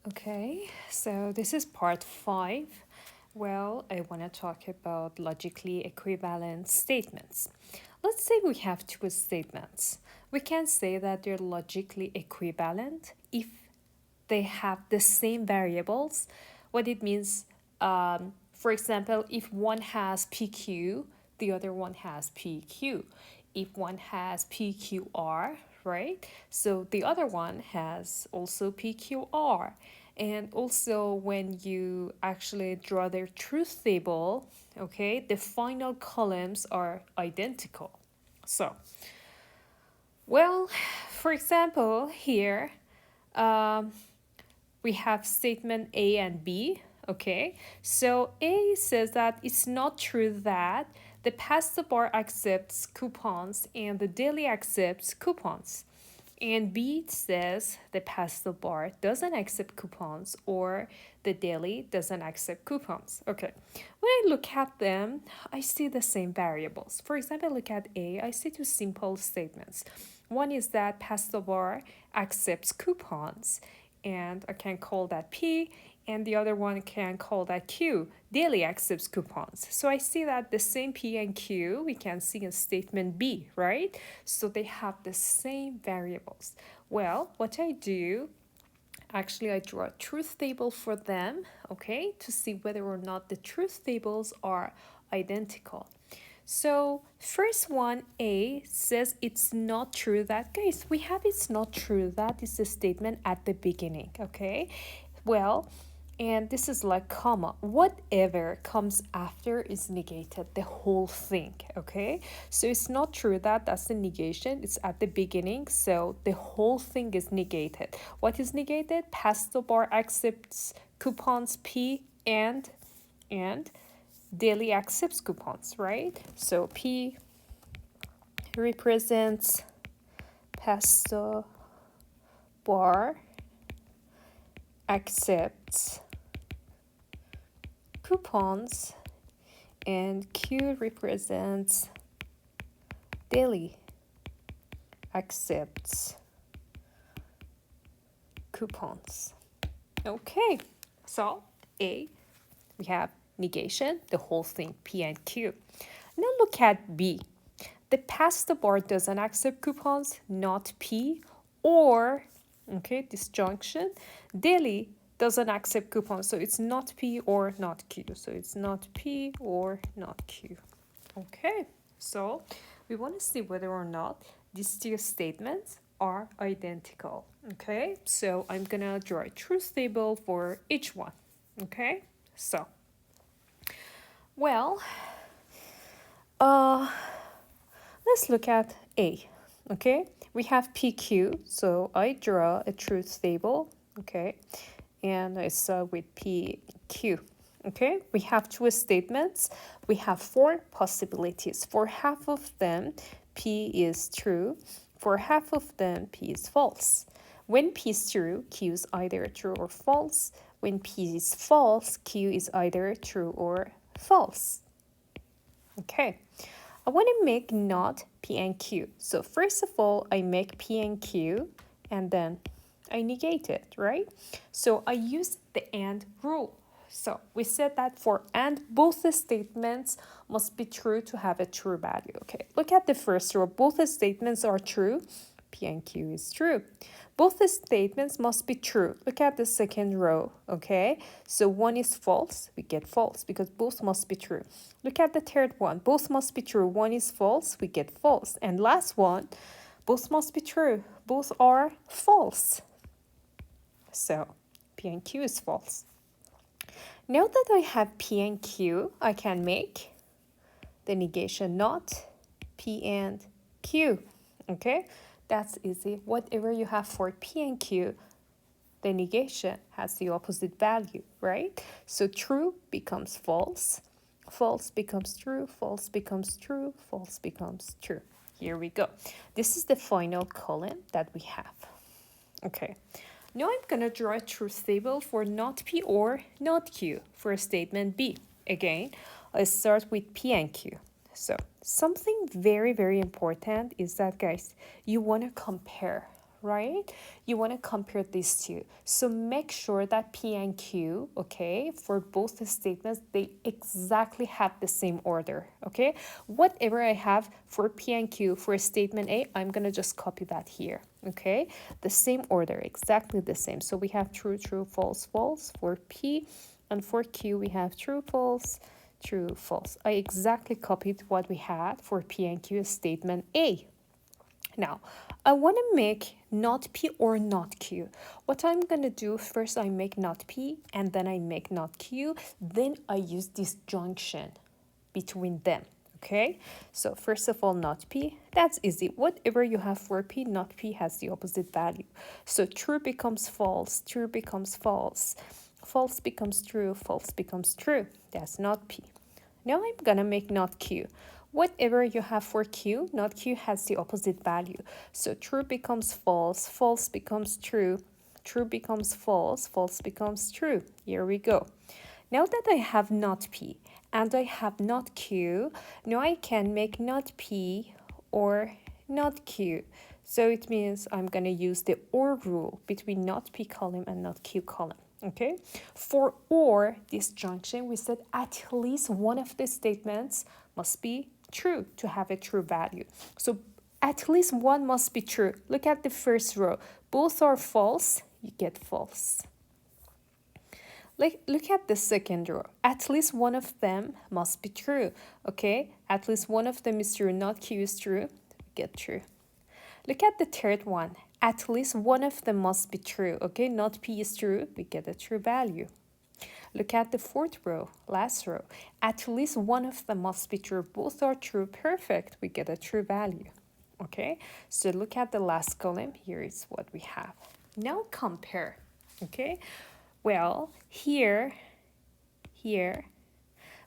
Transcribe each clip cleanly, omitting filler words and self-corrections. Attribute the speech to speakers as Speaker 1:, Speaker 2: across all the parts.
Speaker 1: Okay, so this is part 5. Well, I want to talk about logically equivalent statements. Let's say we have two statements. We can say that they're logically equivalent if they have the same variables. What it means, for example, if one has PQ, the other one has PQ. If one has PQR, right? So the other one has also PQR. And also, when you actually draw their truth table, okay, the final columns are identical. So, well, for example, here, um, we have statement A and B. Okay, so A says that it's not true that the pasta bar accepts coupons and the deli accepts coupons. And B says the pasta bar doesn't accept coupons or the deli doesn't accept coupons. Okay, when I look at them, I see the same variables. For example, look at A, I see two simple statements. One is that pasta bar accepts coupons, and I can call that P, and the other one can call that Q. Daily accepts coupons. So I see that the same P and Q we can see in statement B, right? So they have the same variables. Well, what I do, actually, I draw a truth table for them, okay, to see whether or not the truth tables are identical. So first one, A, says it's not true that, guys, we have it's not true that is a statement at the beginning, okay? Well, and this is like comma. Whatever comes after is negated, the whole thing, okay? So it's not true that that's the negation. It's at the beginning, so the whole thing is negated. What is negated? Pasta bar accepts coupons P and daily accepts coupons, right? So P represents pasta bar accepts coupons and Q represents daily accepts coupons. Okay, so A, we have negation, the whole thing, P and Q. Now look at B. The pasta bar doesn't accept coupons, not P, or, okay, disjunction, daily doesn't accept coupons, so it's not P or not Q. So it's not P or not Q. Okay, so we want to see whether or not these two statements are identical. Okay, so I'm gonna draw a truth table for each one. Okay, so, well, uh, let's look at A. Okay, we have PQ, so I draw a truth table. Okay, and I start with PQ. Okay, we have two statements. We have four possibilities. For half of them, P is true. For half of them, P is false. When P is true, Q is either true or false. When P is false, Q is either true or false. Okay, I want to make not P and Q. So first of all, I make P and Q, and then I negate it, right? So I use the AND rule. So we said that for AND, both the statements must be true to have a true value. Okay, look at the first row. Both the statements are true. P and Q is true. Both the statements must be true. Look at the second row, okay? So one is false, we get false because both must be true. Look at the third one, both must be true. One is false, we get false. And last one, both must be true. Both are false. So P and Q is false. Now that I have P and Q, I can make the negation not P and Q. Okay, that's easy. Whatever you have for P and Q, the negation has the opposite value, right? So true becomes false, false becomes true, false becomes true, false becomes true. Here we go. This is the final column that we have. Okay, now I'm gonna draw a truth table for not P or not Q for statement B. Again, I start with P and Q. So something very, very important is that, guys, you want to compare, right? You want to compare these two. So make sure that P and Q, okay, for both the statements, they exactly have the same order, okay? Whatever I have for P and Q for statement A, I'm going to just copy that here, okay? The same order, exactly the same. So we have true, true, false, false for P, and for Q, we have true, false, true, false. I exactly copied what we had for P and Q statement A. Now, I want to make not P or not Q. What I'm going to do, first I make not P and then I make not Q. Then I use disjunction between them. Okay, so first of all, not P, that's easy. Whatever you have for P, not P has the opposite value. So true becomes false, true becomes false, false becomes true, false becomes true. That's not P. Now I'm gonna make not Q. Whatever you have for Q, not Q has the opposite value. So true becomes false, false becomes true, true becomes false, false becomes true. Here we go. Now that I have not P and I have not Q, now I can make not P or not Q. So it means I'm going to use the OR rule between not P column and not Q column. Okay, for or disjunction, we said at least one of the statements must be true to have a true value. So at least one must be true. Look at the first row. Both are false, you get false. Look at the second row. At least one of them must be true. Okay, at least one of them is true, not Q is true, get true. Look at the third one. At least one of them must be true. Okay, not P is true, we get a true value. Look at the fourth row, last row. At least one of them must be true. Both are true, perfect, we get a true value. Okay, so look at the last column. Here is what we have. Now compare. Okay, well, here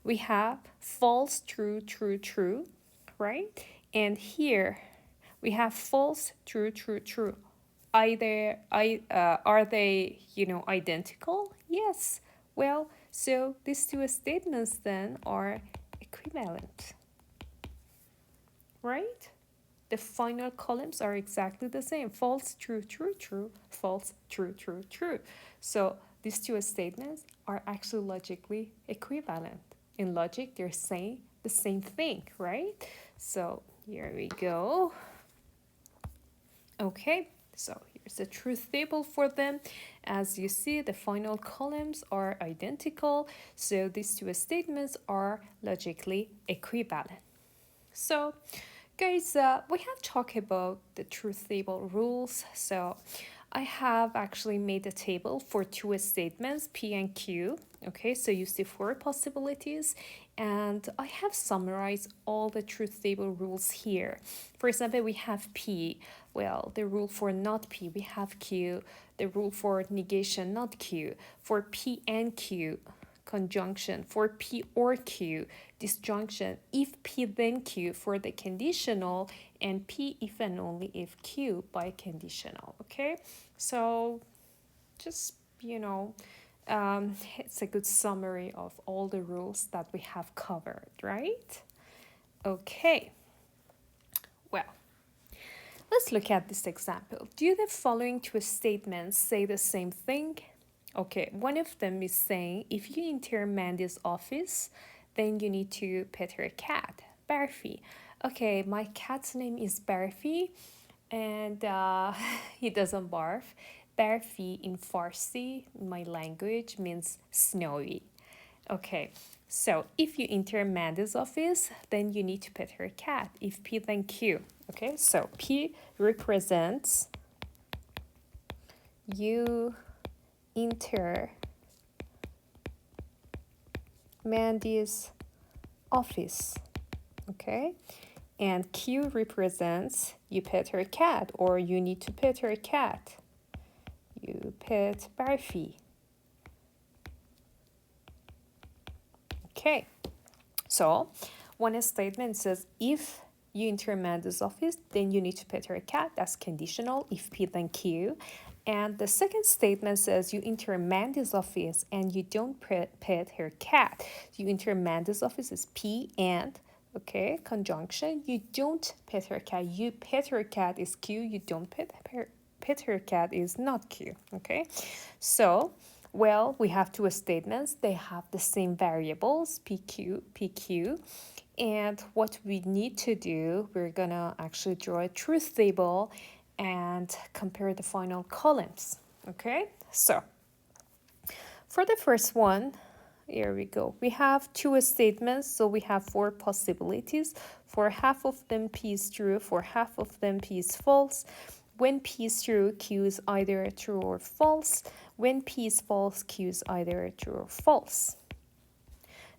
Speaker 1: we have false, true, true, true, right? And here we have false, true, true, true. Are they identical? Yes. Well, so these two statements then are equivalent, right? The final columns are exactly the same. False, true, true, true, false, true, true, true. So these two statements are actually logically equivalent. In logic, they're saying the same thing, right? So here we go. Okay, so here's the truth table for them. As you see, the final columns are identical. So these two statements are logically equivalent. So guys, we have talked about the truth table rules. So I have actually made a table for two statements, P and Q. Okay, so you see four possibilities, and I have summarized all the truth table rules here. For example, we have P. Well, the rule for not P, we have Q. The rule for negation, not Q. For P and Q, conjunction. For P or Q, disjunction. If P then Q for the conditional, and P if and only if Q by conditional. Okay, so just it's a good summary of all the rules that we have covered, right? Okay, well, let's look at this example. Do the following two statements say the same thing? Okay, one of them is saying if you enter Mandy's office, then you need to pet her cat, Barfi. Okay, my cat's name is Barfi, and he doesn't barf. Barfi in Farsi, my language, means snowy. Okay, so if you enter Mandy's office, then you need to pet her cat. If P, then Q. Okay, so P represents you enter Mandy's office. Okay, and Q represents you pet her cat, or you need to pet her cat. You pet Barfi. Okay, so one statement says if you enter Mandy's office, then you need to pet her cat. That's conditional, if P then Q. And the second statement says you enter Mandy's office and you don't pet her cat. You enter Mandy's office is P and, okay, conjunction. You don't pet her cat. You pet her cat is Q. You don't pet Peter cat is not Q. Okay, so well, we have two statements. They have the same variables, PQ. And what we need to do, we're gonna actually draw a truth table and compare the final columns. Okay, so for the first one, here we go. We have two statements, so we have four possibilities. For half of them, P is true. For half of them, P is false. When P is true, Q is either true or false. When P is false, Q is either true or false.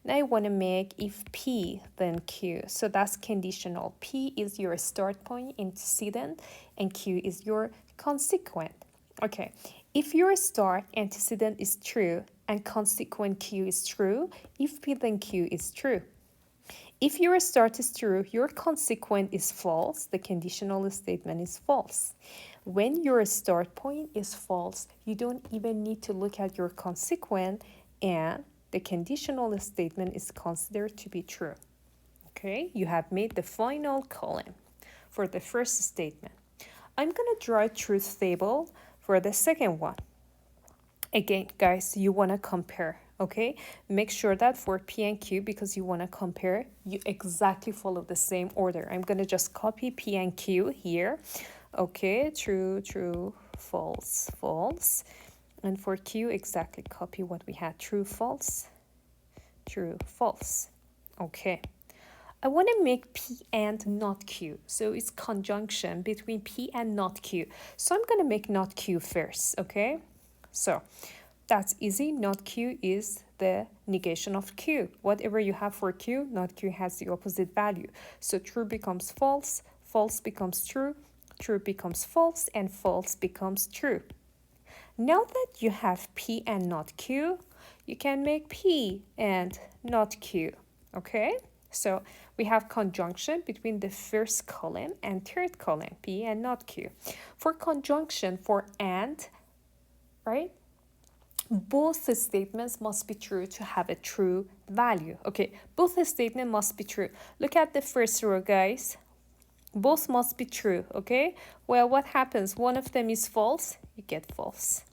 Speaker 1: Now I want to make if P, then Q. So that's conditional. P is your start point, antecedent, and Q is your consequent. Okay, if your start antecedent is true and consequent Q is true, if P then Q is true. If your start is true, your consequent is false, the conditional statement is false. When your start point is false, you don't even need to look at your consequent, and the conditional statement is considered to be true. Okay, you have made the final column for the first statement. I'm going to draw a truth table for the second one. Again, guys, you want to compare, okay? Make sure that for P and Q, because you want to compare, you exactly follow the same order. I'm going to just copy P and Q here. Okay, true, true, false, false. And for Q, exactly copy what we had, true, false, false. Okay. I want to make P and not Q. So it's conjunction between P and not Q. So I'm going to make not Q first, okay? So that's easy. Not Q is the negation of Q. Whatever you have for Q, not Q has the opposite value. So true becomes false, false becomes true becomes false, and false becomes true. Now that you have P and not Q, you can make P and not Q, okay? So we have conjunction between the first column and third column, P and not Q. For conjunction, for and, right? Both statements must be true to have a true value. Okay, both statements must be true. Look at the first row, guys. Both must be true, okay? Well, what happens? One of them is false, you get false.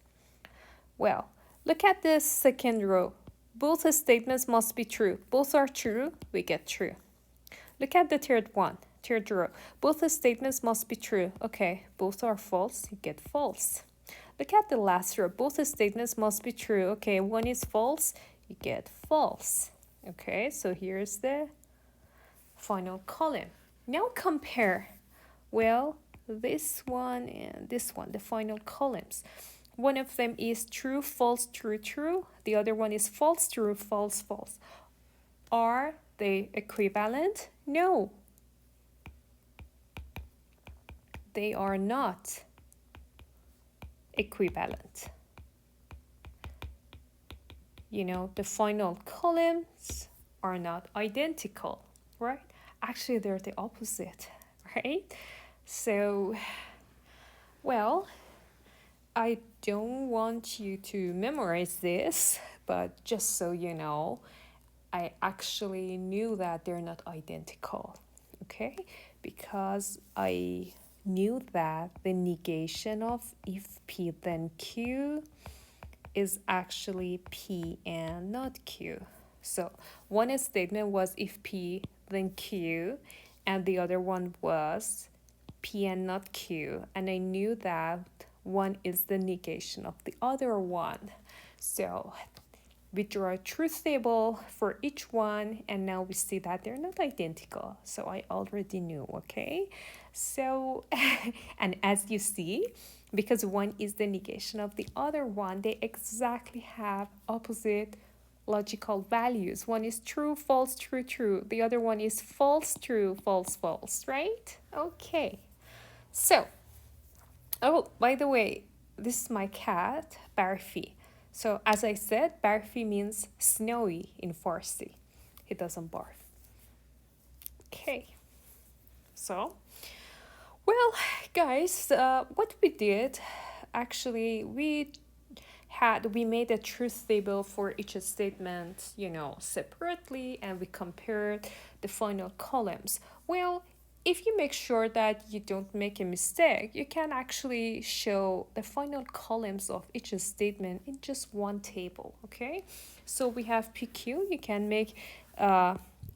Speaker 1: Well, look at the second row. Both statements must be true. Both are true, we get true. Look at the third row. Both statements must be true. Okay, both are false, you get false. Look at the last row. Both statements must be true. Okay, one is false, you get false. Okay, so here's the final column. Now compare, well, this one and this one, the final columns. One of them is true, false, true, true. The other one is false, true, false, false. Are they equivalent? No. They are not equivalent. You know, the final columns are not identical, right? Actually, they're the opposite, right? So, well, I don't want you to memorize this, but just so you know, I actually knew that they're not identical, okay? Because I knew that the negation of if P then Q is actually P and not Q. So one statement was if P then Q, and the other one was P and not Q. And I knew that one is the negation of the other one. So we draw a truth table for each one, and now we see that they're not identical. So I already knew, okay? So, and as you see, because one is the negation of the other one, they exactly have opposite logical values. One is true, false, true, true. The other one is false, true, false, false, right? Okay. So, oh, by the way, this is my cat, Barfi. So, as I said, Barfi means snowy in Farsi. He doesn't barf. Okay. So, well, guys, what we did, actually, we made a truth table for each statement, you know, separately, and we compared the final columns. Well, If you make sure that you don't make a mistake, you can actually show the final columns of each statement in just one table, okay? So we have PQ, you can make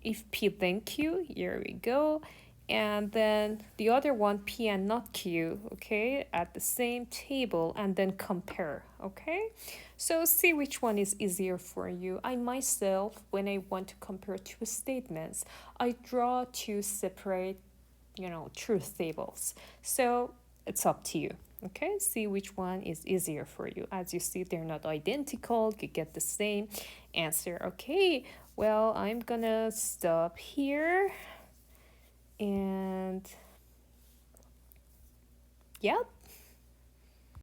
Speaker 1: if P then Q, here we go. And then the other one, P and not Q, okay, at the same table, and then compare, okay? So see which one is easier for you. I myself, when I want to compare two statements, I draw two separate, truth tables. So it's up to you. Okay, see which one is easier for you. As you see, they're not identical, you get the same answer. Okay, well, I'm gonna stop here and yep,